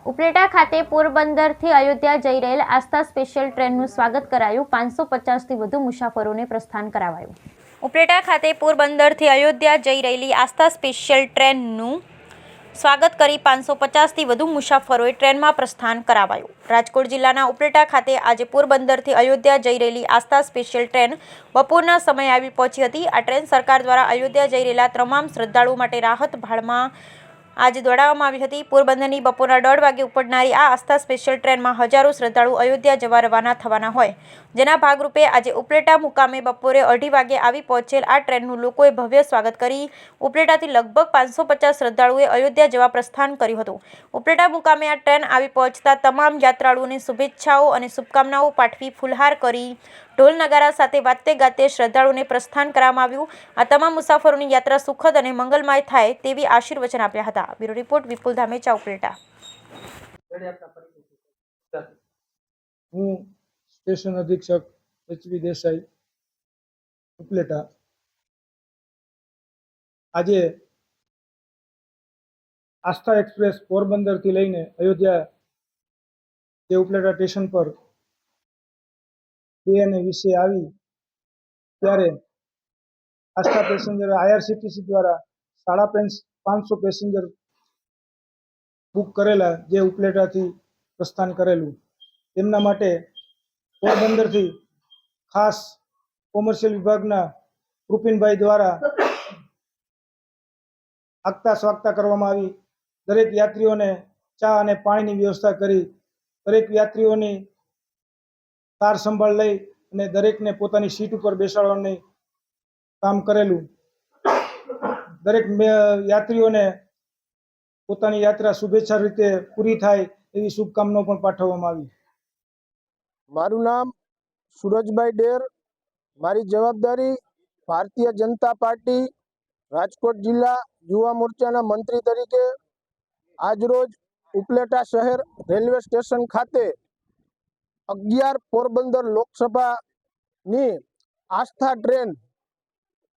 ઉપલેટા ખાતે પોરબંદરથી અયોધ્યા જઈ રહેલ આસ્થા સ્પેશિયલ ટ્રેનનું સ્વાગત કરાયું। 550થી વધુ મુસાફરોને પ્રસ્થાન કરાવાયું। ઉપલેટા ખાતે પોરબંદરથી અયોધ્યા જઈ રહેલી આસ્થા સ્પેશિયલ ટ્રેનનું સ્વાગત કરી 550થી વધુ મુસાફરોએ ટ્રેનમાં પ્રસ્થાન કરાવાયું। રાજકોટ જિલ્લાના ઉપલેટા ખાતે આજે પોરબંદરથી અયોધ્યા જઈ રહેલી આસ્થા સ્પેશિયલ ટ્રેન બપોરના સમયે આવી પહોંચી હતી। આ ટ્રેન સરકાર દ્વારા અયોધ્યા જઈ રહેલા તમામ શ્રદ્ધાળુઓ માટે રાહત ભાડમાં આજે દોડાવવામાં આવી હતી। પોરબંદરની બપોરના 1:30 વાગે ઉપડનારી આ આસ્થા સ્પેશિયલ ટ્રેનમાં હજારો શ્રદ્ધાળુ અયોધ્યા જવા રવાના થવાના હોય, જેના ભાગરૂપે આજે ઉપલેટા મુકામે બપોરે 2:30 વાગે આવી પહોંચેલ આ ટ્રેનનું લોકોએ ભવ્ય સ્વાગત કરી ઉપલેટાથી લગભગ 550 શ્રદ્ધાળુઓએ અયોધ્યા જવા પ્રસ્થાન કર્યું હતું। ઉપલેટા મુકામે આ ટ્રેન આવી પહોંચતા તમામ યાત્રાળુઓને શુભેચ્છાઓ અને શુભકામનાઓ પાઠવી ફુલહાર કરી ઢોલ નગારા સાથે વાતે ગાતે શ્રદ્ધાળુઓને પ્રસ્થાન કરવામાં આવ્યું। આ તમામ મુસાફરોની યાત્રા સુખદ અને મંગલમય થાય તેવી આશીર્વચન આપ્યા હતા। બ્યુરો રિપોર્ટ વિપુલ ધામેચા, ઉપલેટા। હું સ્ટેશન અધિક્ષક એચવી દેસાઈ, ઉપલેટા। આજે આસ્થા એક્સપ્રેસ પોરબંદરથી લઈને અયોધ્યા જે ઉપલેટા સ્ટેશન પર 2:20 આવી ત્યારે આસ્થા પેસેન્જર IRCTC દ્વારા 550 પેસેન્જર બુક કરેલા, જે ઉપલેટાથી પ્રસ્થાન કરેલું, તેમના માટે પોરબંદરથી ખાસ કોમર્શિયલ વિભાગના કૃપિનભાઈ દ્વારા આગતા સ્વાગતા કરવામાં આવી। દરેક યાત્રીઓને ચા અને પાણીની વ્યવસ્થા કરી, દરેક યાત્રીઓની કાર સંભાળ લઈ અને દરેકને પોતાની સીટ ઉપર બેસાડવાનું કામ કરેલું। દરેક યાત્રીઓને પોતાની યાત્રા શુભેચ્છા રીતે પૂરી થાય એવી શુભકામનાઓ પણ પાઠવવામાં આવી। મારું નામ સુરજભાઈ ડેર। મારી જવાબદારી ભારતીય જનતા પાર્ટી રાજકોટ જિલ્લા યુવા મોરચાના મંત્રી તરીકે આજરોજ ઉપલેટા શહેર રેલવે સ્ટેશન ખાતે 11 પોરબંદર લોકસભાની આસ્થા ટ્રેન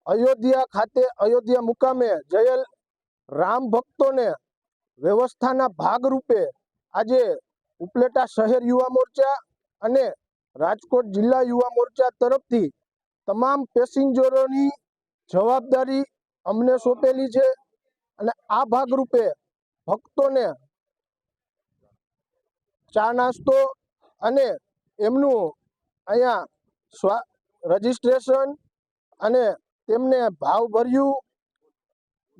અયોધ્યા ખાતે અયોધ્યા મુકામે જયેલ રામ ભક્તોને વ્યવસ્થાના ભાગરૂપે આજે ઉપલેટા શહેર યુવા મોરચા અને રાજકોટ જિલ્લા યુવા મોરચા તરફથી તમામ પેસેન્જરોની જવાબદારી અમને સોંપેલી છે અને આ ભાગરૂપે ભક્તોને ચા નાસ્તો અને એમનું અહીંયા રજીસ્ટ્રેશન અને તેમને ભાવભર્યું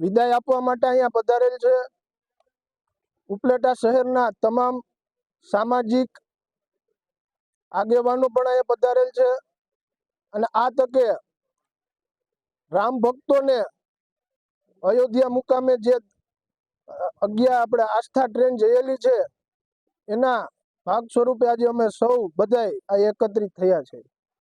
વિદાય આપવા માટે અહીંયા પધારેલ છે। ઉપલેટા શહેરના તમામ સામાજિક આગેવાનો પણ અહીંયા પધારેલ છે અને આ તકે રામ ભક્તોને અયોધ્યા મુકામે જે 11 આપણે આસ્થા ટ્રેન જયેલી છે એના ભાગ સ્વરૂપે આજે અમે સૌ બધાય આ એકત્રિત થયા છે।